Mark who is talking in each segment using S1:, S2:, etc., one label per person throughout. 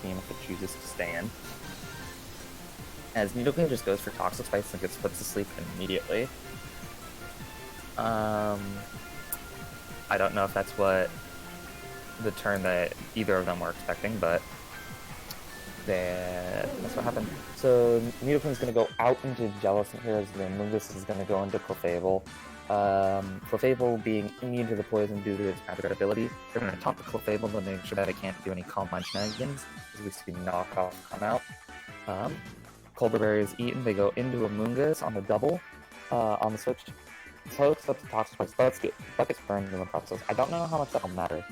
S1: team if it chooses to stay in. As Nidoking just goes for Toxic Spikes and gets put to sleep immediately. I don't know if that's what the turn that either of them were expecting, but that's what happened. So Nidoking's going to go out into Jellicent here as the Mungus is going to go into Clefable. Clefable being immune to the poison due to its magic ability. They're going to top the Clefable to make sure that it can't do any Calm Mind shenanigans, as we see Knockoff come out. Colbur Berry is eaten, they go into a Mungus on the double, on the switch. So it's up to Toxic Spikes, but gets burned in the process. I don't know how much that'll matter.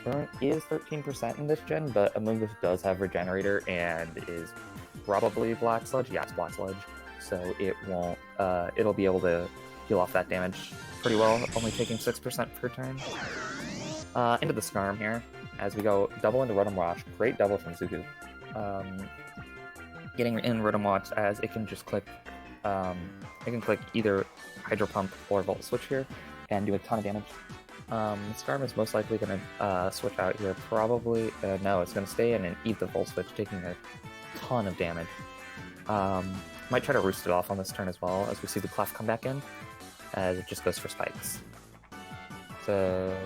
S1: Burn is 13% in this gen, but Amoonguss does have Regenerator and is probably Black Sludge. Yeah, it's Black Sludge, so it won't. It'll be able to heal off that damage pretty well, only taking 6% per turn. Into the Skarm here, as we go double into Rotom Wash. Great double from Zugu. Getting in Rotom Wash as it can just click. It can click either Hydro Pump or Volt Switch here and do a ton of damage. Skarm is most likely going to switch out here. Probably, no, it's going to stay in and eat the Volt Switch, taking a ton of damage. Might try to roost it off on this turn as well, as we see the Clef come back in, as it just goes for Spikes. So,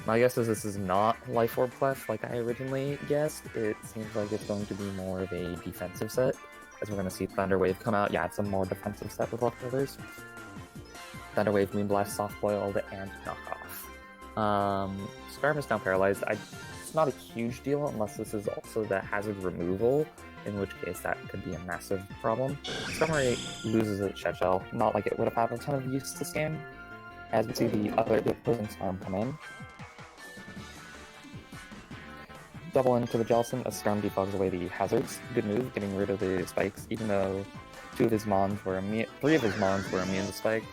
S1: my guess is this is not Life Orb Clef like I originally guessed. It seems like it's going to be more of a defensive set, as we're going to see Thunder Wave come out. Yeah, it's a more defensive set with leftovers. Thunder Wave, Moonblast, Soft Boiled, and Knockoff. Skarm is now paralyzed. It's not a huge deal unless this is also the hazard removal, in which case that could be a massive problem. Skarmory loses its Shed Shell, not like it would have had a ton of use this game, as we see the opposing Skarm come in. Double into the Jellicent as Skarm defogs away the hazards. Good move, getting rid of the Spikes, even though 3 of his Mons were immune to Spikes.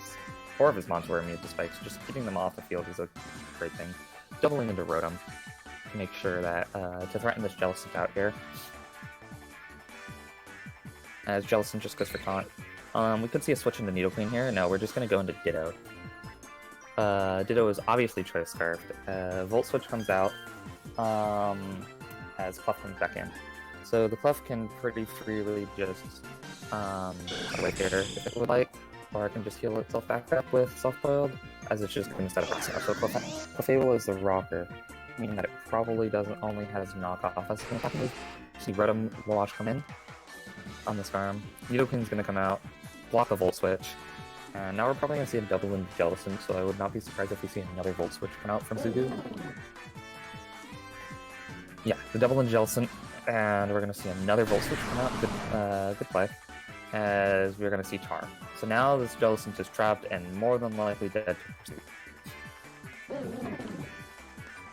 S1: 4 of his Mons were immune to Spikes. Just keeping them off the field is a great thing. Doubling into Rotom to make sure that, to threaten this Jellicent out here. As Jellicent just goes for taunt. We could see a switch into Nidoqueen here. No, we're just going to go into Ditto. Ditto is obviously Choice Scarfed. Volt Switch comes out as Clef comes back in. So the Clef can pretty freely just away theater if it would like, or it can just heal itself back up with Soft Boiled, as it's just going to set up itself. So Clefable is the rocker, meaning that it probably doesn't only has Knockoff as an attack move. See Rotom Wash come in on the Skarm. Nidoqueen's going to come out, block the Volt Switch, and now we're probably going to see a double in Jellicent, so I would not be surprised if we see another Volt Switch come out from Zugu. Yeah, the double in Jellicent, and we're going to see another Volt Switch come out. Good play. As we're going to see Char. So now this Jellicent is trapped and more than likely dead to pursuit.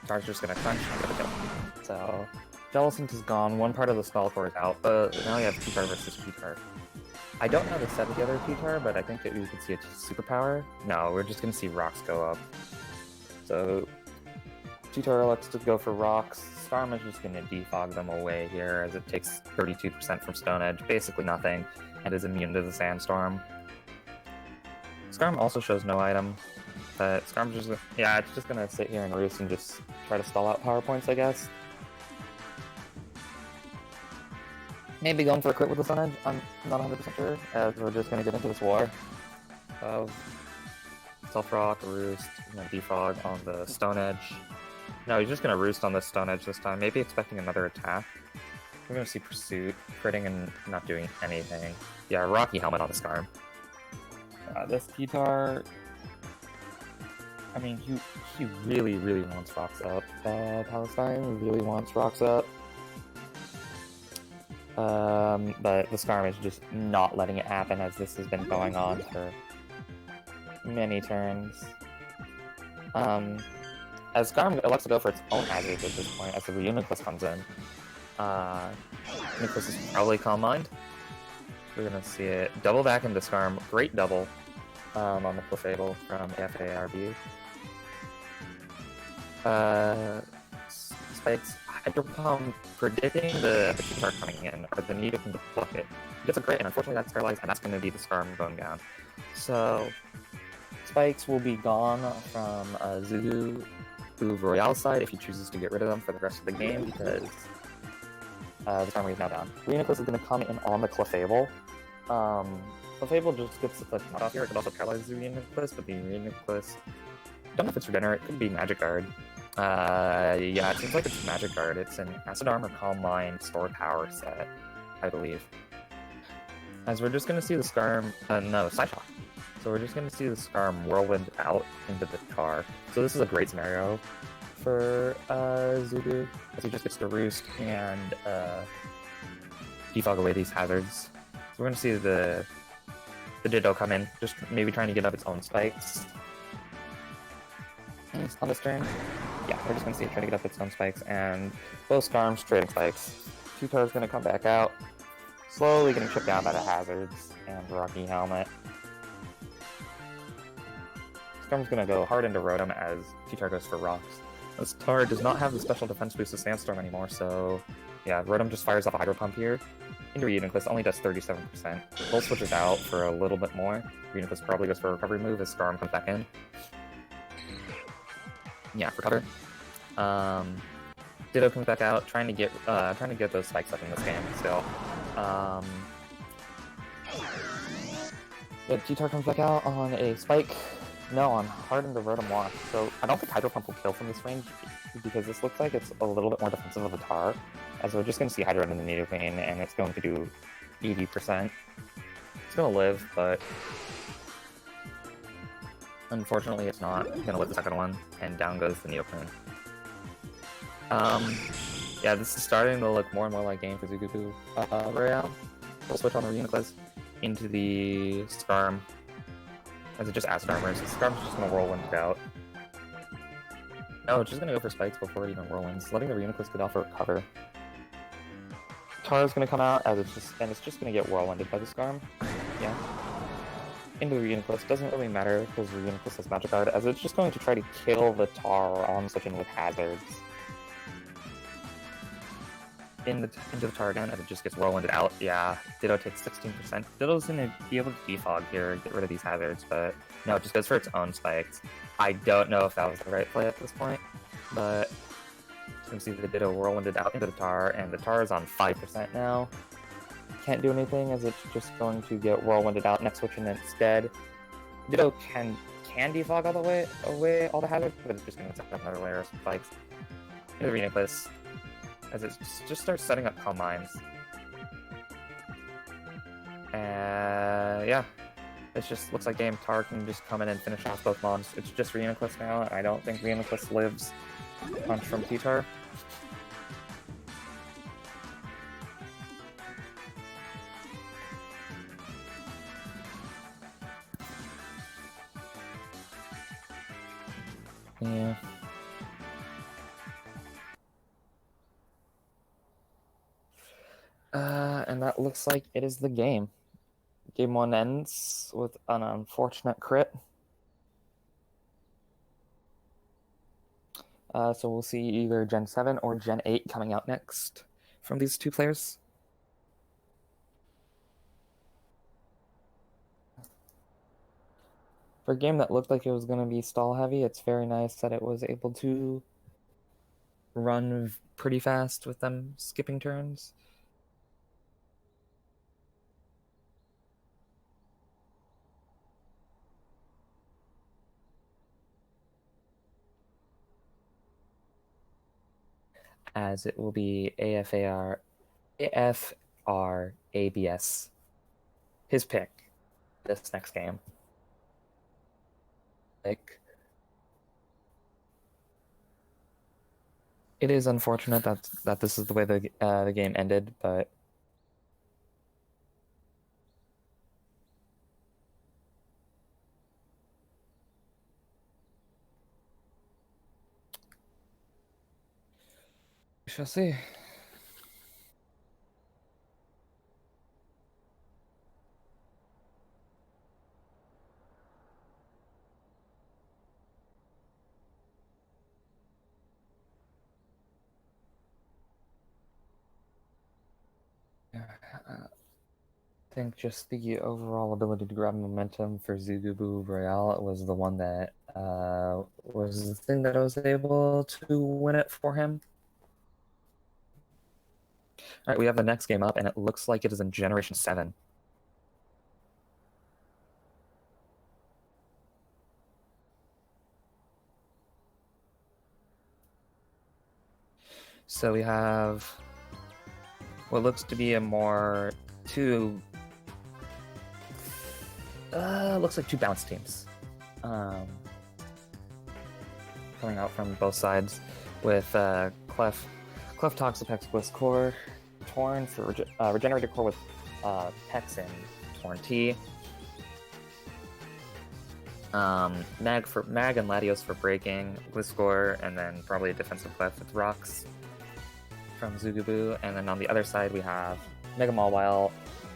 S1: Char's just going to crunch and get a kill. So Jellicent is gone, one part of the spell core is out, but now we have P-Tar versus P-Tar. I don't know the set of the other P-Tar, but I think that we could see a superpower. No, we're just going to see Rocks go up. So P-Tar elects to go for Rocks. Skarm is just going to defog them away here, as it takes 32% from Stone Edge, basically nothing, and is immune to the Sandstorm. Skarm also shows no item, but Skarm's just, yeah, it's just gonna sit here and roost and just try to stall out power points, I guess. Maybe going for a crit with the Stone Edge, I'm not 100% sure, as we're just gonna get into this war of Self-Rock, Roost, defog on the Stone Edge. No, he's just gonna Roost on the Stone Edge this time, maybe expecting another attack. We're gonna see Pursuit, critting and not doing anything. Yeah, Rocky Helmet on the Skarm. This P-Tar, I mean, he really, really wants Rocks up. Palestine really wants Rocks up. But the Skarm is just not letting it happen, as this has been going on for many turns. As Skarm elects to go for its own hazards at this point, as the Reuniclus comes in. Reuniclus is probably Calm Mind. We're gonna see it double back into Skarm, great double on the Clefable from AFRAIBS. Spikes Hydro Pump predicting the P-Tar coming in, or the Nidoking to block it. He gets a crit, and unfortunately that's paralyzed, and that's going to be the Skarm going down. So Spikes will be gone from Zugu to Royale's side if he chooses to get rid of them for the rest of the game, because This armory is now down. Reuniclus is going to come in on the Clefable. Clefable just gets the knot off here. It could also paralyze the Reuniclus, but the Reuniclus, don't know if it's Regenerate. It could be Magic Guard. Yeah, it seems like it's Magic Guard. It's an Acid Armor, Calm Mind, Stored Power set, I believe. As we're just going to see the Scarm, no, Psyshock. So we're just going to see the Scarm whirlwind out into the tar. So this is a great scenario for Zubu, as he just gets to roost and defog away these hazards. So we're going to see the Ditto come in, just maybe trying to get up its own spikes. On this turn, yeah, we're just going to see it try to get up its own spikes, and both Scarms trading spikes. Tutar's going to come back out, slowly getting chipped down by the hazards and Rocky Helmet. Scarm's going to go hard into Rotom as Tutar goes for rocks. This Tar does not have the special defense boost of Sandstorm anymore, so yeah, Rotom just fires off a Hydro Pump here. Into Reuniclus only does 37%. Volt switches out for a little bit more. Reuniclus probably goes for a recovery move as Scarm comes back in. Yeah, for cover. Ditto comes back out, trying to get those spikes up in this game still. But Tutar comes back out on a spike. No, on Hardened the Rotom Wash. So I don't think Hydro Pump will kill from this range because this looks like it's a little bit more defensive of a Tar. As we're just going to see Hydro in the Nidoqueen, and it's going to do 80%. It's going to live, but unfortunately it's not going to live the second one, and down goes the Nidoqueen. Yeah, this is starting to look more and more like game for Zugubu. Royale. We'll switch on the Reuniclus into the Scarm. As it just Acid Armors, the Scarm's just going to whirlwind it out. No, it's just going to go for spikes before it even whirlwinds, letting the Reuniclus get off for cover. Tar's going to come out as it's just going to get whirlwinded by the Scarm. Yeah. Into the Reuniclus, doesn't really matter because Reuniclus has Magic Guard, as it's just going to try to kill the Tar on switching with hazards. Into the Tar again, as it just gets whirlwinded out. Yeah, Ditto takes 16%. Ditto's gonna be able to defog here, get rid of these hazards, but no, it just goes for its own spikes. I don't know if that was the right play at this point, but you can see the Ditto whirlwinded out into the Tar, and the Tar is on 5% now. Can't do anything, as it's just going to get whirlwinded out next switch, and instead, Ditto can defog all the way away all the hazards, but it's just gonna set up another layer of spikes. Into the Reuniclus, as it just starts setting up Calm Minds. Yeah, it just looks like game Tar can just come in and finish off both mobs. It's just Reuniclus now, and I don't think Reuniclus lives punch from T-Tar. Yeah. And that looks like it is the game. Game 1 ends with an unfortunate crit. So we'll see either Gen 7 or Gen 8 coming out next from these two players. For a game that looked like it was going to be stall heavy, it's very nice that it was able to run pretty fast with them skipping turns. As it will be AFRAIBS, his pick this next game. Like, it is unfortunate that this is the way the game ended, but we shall see. I think just the overall ability to grab momentum for Zugubu Royale was the one that was the thing that I was able to win it for him. Alright, we have the next game up, and it looks like it is in Generation 7. So we have what looks to be a more looks like two balanced teams. Coming out from both sides with Clef Toxapex Bliss Core, Torn for Regenerated Core with Pex and Torn T. Mag and Latios for breaking, Gliscor, and then probably a defensive Clef with Rocks from Zugaboo. And then on the other side we have Mega Mawile,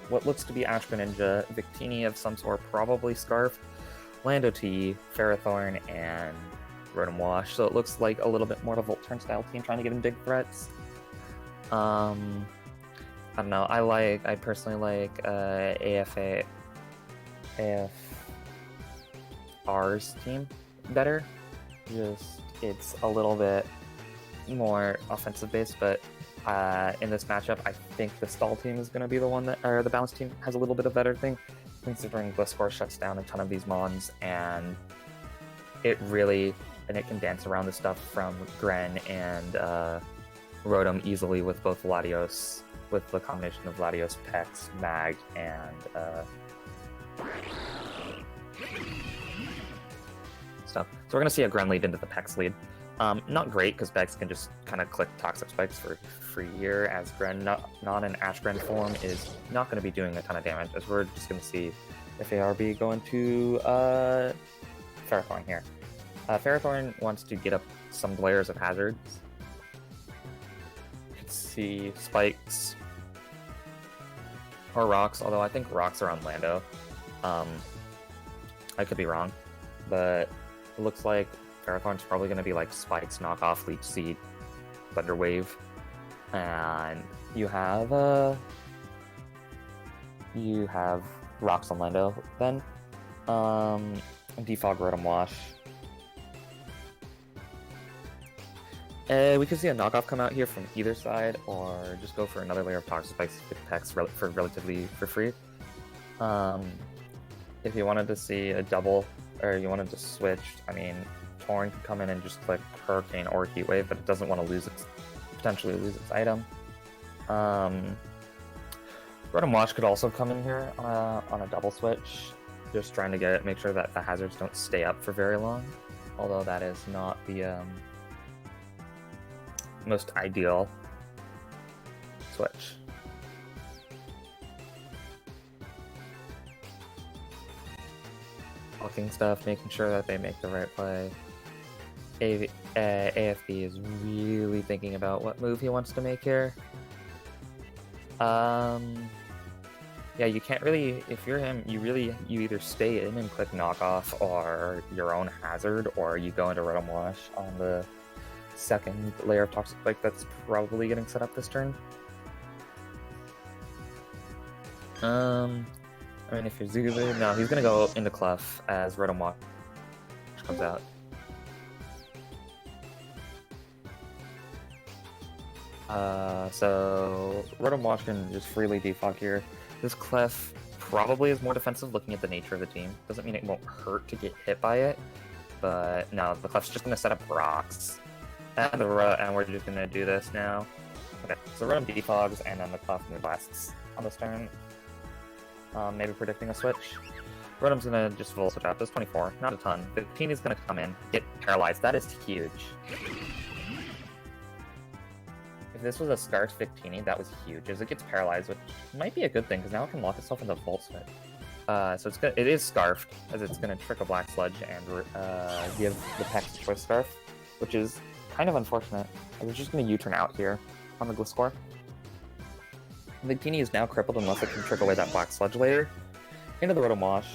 S1: what looks to be Ash Greninja, Victini of some sort, probably Scarf, Lando T, Ferrothorn, and Rotom Wash. So it looks like a little bit more of a Volturn style team trying to give him big threats. I don't know. I personally like AFR's team better. Just it's a little bit more offensive based, but in this matchup, I think the stall team is going to be the one that, or the balance team has a little bit of better thing, considering Gliscor shuts down a ton of these mons, and it can dance around the stuff from Gren and Rotom easily with both Latios, with the combination of Latios, Pex, Mag, and stuff. So we're going to see a Gren lead into the Pex lead. Not great, because Bex can just kind of click Toxic Spikes for free here, as Gren, not an Ash Gren form, is not going to be doing a ton of damage, as we're just going to see if ARB go into Ferrothorn here. Ferrothorn wants to get up some layers of hazards. You could see Spikes or Rocks, although I think Rocks are on Lando. I could be wrong, but it looks like Ferrothorn's probably going to be like Spikes, Knockoff, Leech Seed, Thunder Wave, and you have Rocks on Lando then. Defog, Rotom Wash. We could see a knockoff come out here from either side, or just go for another layer of Toxic Spikes with Pex for free. If you wanted to see a double, or you wanted to switch, I mean, Torn could come in and just click Hurricane or Heat Wave, but it doesn't want to potentially lose its item. Rotom Wash could also come in here on a double switch, just trying to make sure that the hazards don't stay up for very long, although that is not the most ideal switch. Blocking stuff, making sure that they make the right play. AFB is really thinking about what move he wants to make here. Yeah, you can't really, if you're him, you either stay in and click knockoff or your own hazard, or you go into Rotom Wash on the second layer of Toxic Spike that's probably getting set up this turn. I mean, if you're Zugaboo, no, he's gonna go into Clef as Rotom Wash comes out. So Rotom Wash can just freely defog here. This Clef probably is more defensive, looking at the nature of the team. Doesn't mean it won't hurt to get hit by it, but no, the Clef's just gonna set up Rocks. And we're just gonna do this now. Okay, so Rotom defogs, and then the Clef Mood Blasts on this turn. Maybe predicting a switch. Rotom's gonna just Volt Switch out. That's 24, not a ton. Victini's gonna come in, get paralyzed. That is huge. If this was a Scarf Victini, that was huge, as it gets paralyzed, which might be a good thing, because now it can lock itself into Volt Switch. So it is Scarfed, as it's gonna trick a Black Sludge and give the Pex Choice Scarf, which is kind of unfortunate. I was just going to U-turn out here on the Gliscor. Victini is now crippled unless it can trick away that Black Sludge later. Into the Rotom Wash.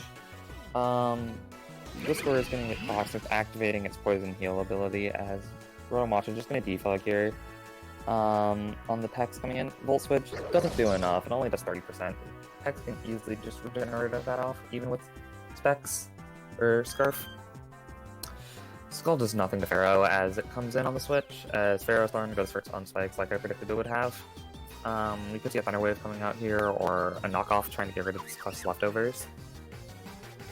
S1: Gliscor is going to get Toxic, activating its Poison Heal ability, as Rotom Wash is just going to defog here. On the Pex coming in, Volt Switch doesn't do enough, it only does 30%. Pex can easily just regenerate that off, even with Specs, or Scarf. Skull does nothing to Pharaoh as it comes in on the switch, as Ferrothorn goes for its own spikes like I predicted it would have. We could see a Thunder Wave coming out here, or a knockoff trying to get rid of this Cuss leftovers.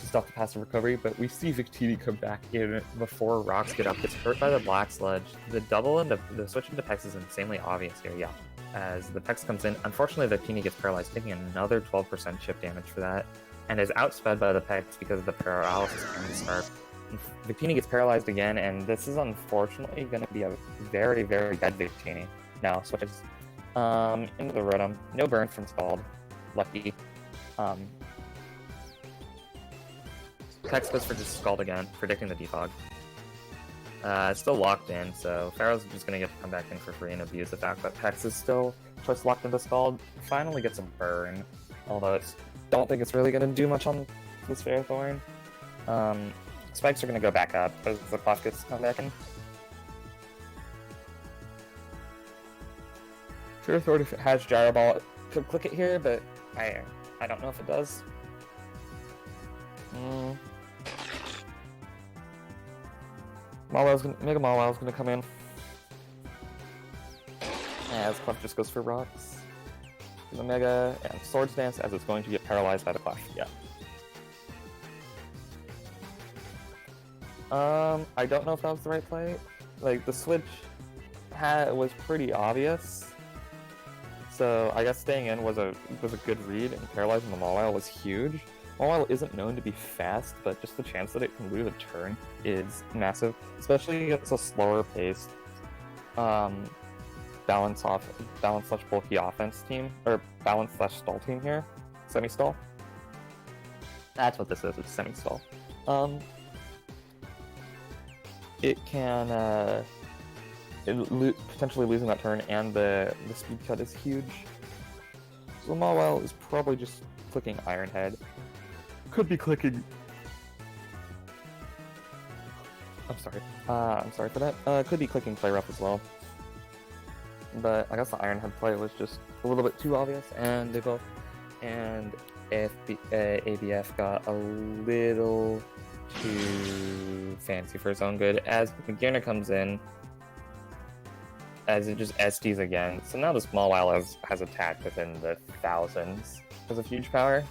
S1: Just off the passive recovery, but we see Victini come back in before Rocks get up. Gets hurt by the Black Sludge. The double and the switch into Pex is insanely obvious here, yeah. As the Pex comes in, unfortunately Victini gets paralyzed, taking another 12% chip damage for that, and is outsped by the Pex because of the paralysis from the start. Victini gets paralyzed again, and this is unfortunately going to be a very, very dead Victini. Now, switches into the Rotom. No burn from Scald. Lucky. Pex goes for just Scald again, predicting the defog. It's still locked in, so Pharaoh's just going to get to come back in for free and abuse the fact that Pex is still just locked into Scald. Finally gets a burn, although I don't think it's really going to do much on this Ferrothorn. Spikes are going to go back up as the clock gets to come back in. Ferrothorn, if it has Gyro Ball, it could click it here, but I don't know if it does. Mega Mawil's gonna come in. As Clef just goes for Rocks. The Mega and Swords Dance as it's going to get paralyzed by the Clef, yeah. I don't know if that was the right play. Like, the switch was pretty obvious. So I guess staying in was a good read, and paralyzing the Mawile was huge. Mawile isn't known to be fast, but just the chance that it can lose a turn is massive, especially against a slower paced balance slash bulky offense team, or balance slash stall team here. Semi-stall. That's what this is, it's semi-stall. It can potentially losing that turn, and the speed cut is huge. So Mawile is probably just clicking Iron Head. Could be clicking. I'm sorry for that. Could be clicking Play Rough as well. But I guess the Iron Head play was just a little bit too obvious, and they both. And ABF got a little too fancy for its own good as Magearna comes in, as it just SDs again. So now the Mawile has attacked within the thousands because of huge power.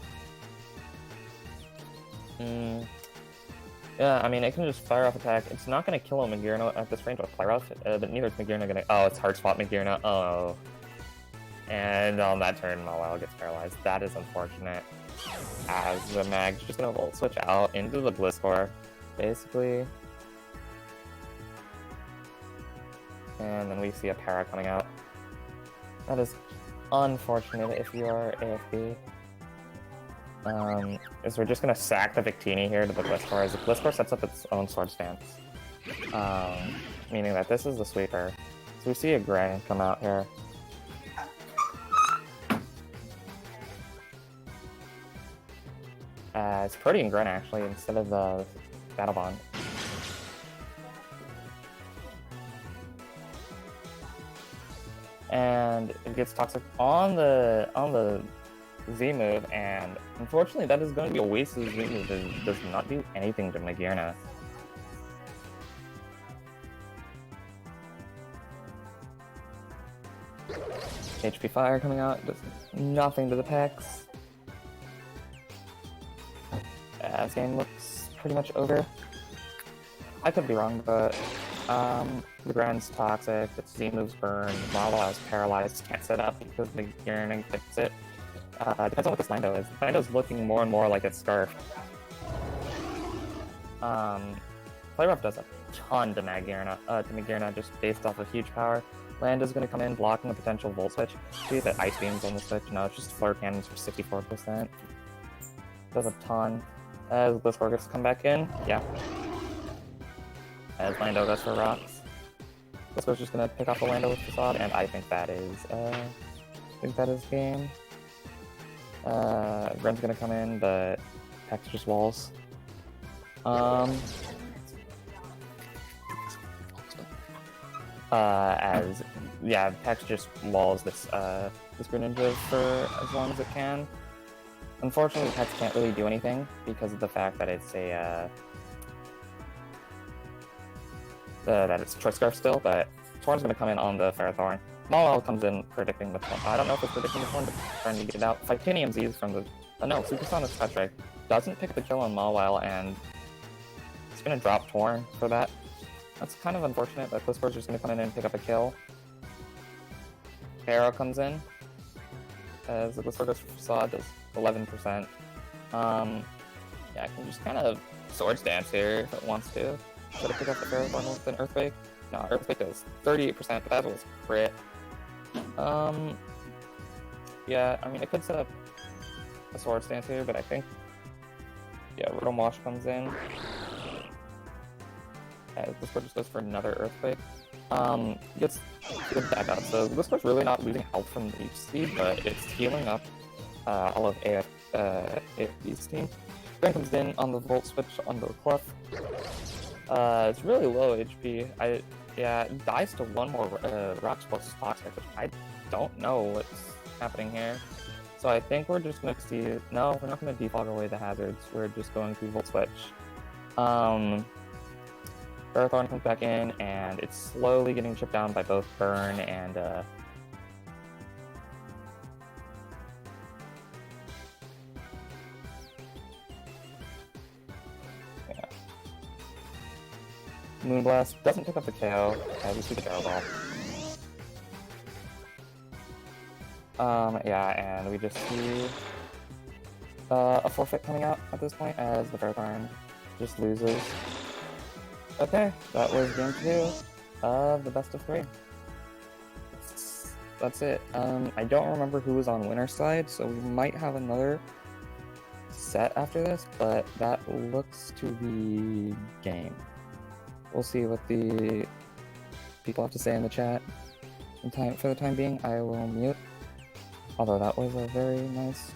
S1: Yeah, I mean, it can just fire off attack. It's not going to kill a Magearna at this range with Fire Off, but neither is Magearna going to... Oh, it's Hard Spot Magearna. Oh. And on that turn, Mawile gets paralyzed. That is unfortunate. As the Mag's just going to Volt Switch out into the Blisscore, basically. And then we see a Para coming out. That is unfortunate if you are AFB. Is we're just going to sack the Victini here to the Blisscore, as the Blisscore sets up its own Sword Stance. Meaning that this is the sweeper. So we see a Gren come out here. It's Protean Gren actually, instead of the Battle Bond. And it gets Toxic on the Z move, and unfortunately that is going to be a waste of the Z move. It does not do anything to Magearna. HP Fire coming out, does nothing to the Pex. This game looks pretty much over. I could be wrong, but the Gren's toxic, its Z moves burn, Mawile is paralyzed, can't set up because Magearna gets it. Depends on what this Lando is. Lando's looking more and more like its Scarf. Play Rough does a ton to Magearna just based off of huge power. Lando's going to come in, blocking a potential Volt Switch. See that Ice Beam's on the switch. No, it's just Flare Cannons for 64%. Does a ton. As Blisscore gets to come back in, yeah. As Lando goes for Rocks. Blisscore's just going to pick off the Lando with Facade, and I think that is game. Gren's gonna come in, but Pex just walls. Pex just walls this Greninja for as long as it can. Unfortunately, Pex can't really do anything because of the fact that it's that it's Choice Scarf still, but Torn's gonna come in on the Ferrothorn. Mawile comes in predicting the point. I don't know if it's predicting the point, but trying to get it out. Titanium Z's from the... no, Supersonic Touchray doesn't pick the kill on Mawile, and it's going to drop Torn for that. That's kind of unfortunate that Gliscor's just going to come in and pick up a kill. Arrow comes in, as the Gliscor goes for Facade, does 11%. Yeah, I can just kind of Swords Dance here if it wants to. Should I pick up the Ferrothorn with an Earthquake? No, Earthquake does 38%, but that was crit. Yeah, I mean, I could set up a Swords Dance here, but I think, yeah, Rotom Wash comes in. Gliscor just goes for another Earthquake. Gets good back up, so Gliscor's really not losing health from the HC, but it's healing up all of AFB's team. Then comes in on the Volt Switch on the Clef. It's really low HP. Yeah, it dies to one more Rock Sports Toxic, which I don't know what's happening here. So I think we're just going to see... No, we're not going to defog away the hazards. We're just going to Volt Switch. Ferrothorn comes back in, and it's slowly getting chipped down by both Burn and... Moonblast doesn't pick up the KO, as we see the Barrel Ball. Yeah, and we just see a forfeit coming out at this point as the Ferrothorn just loses. Okay, that was game 2 of the best of 3. That's it. I don't remember who was on winner's side, so we might have another set after this, but that looks to be game. We'll see what the people have to say in the chat. For the time being, I will mute. Although that was a very nice...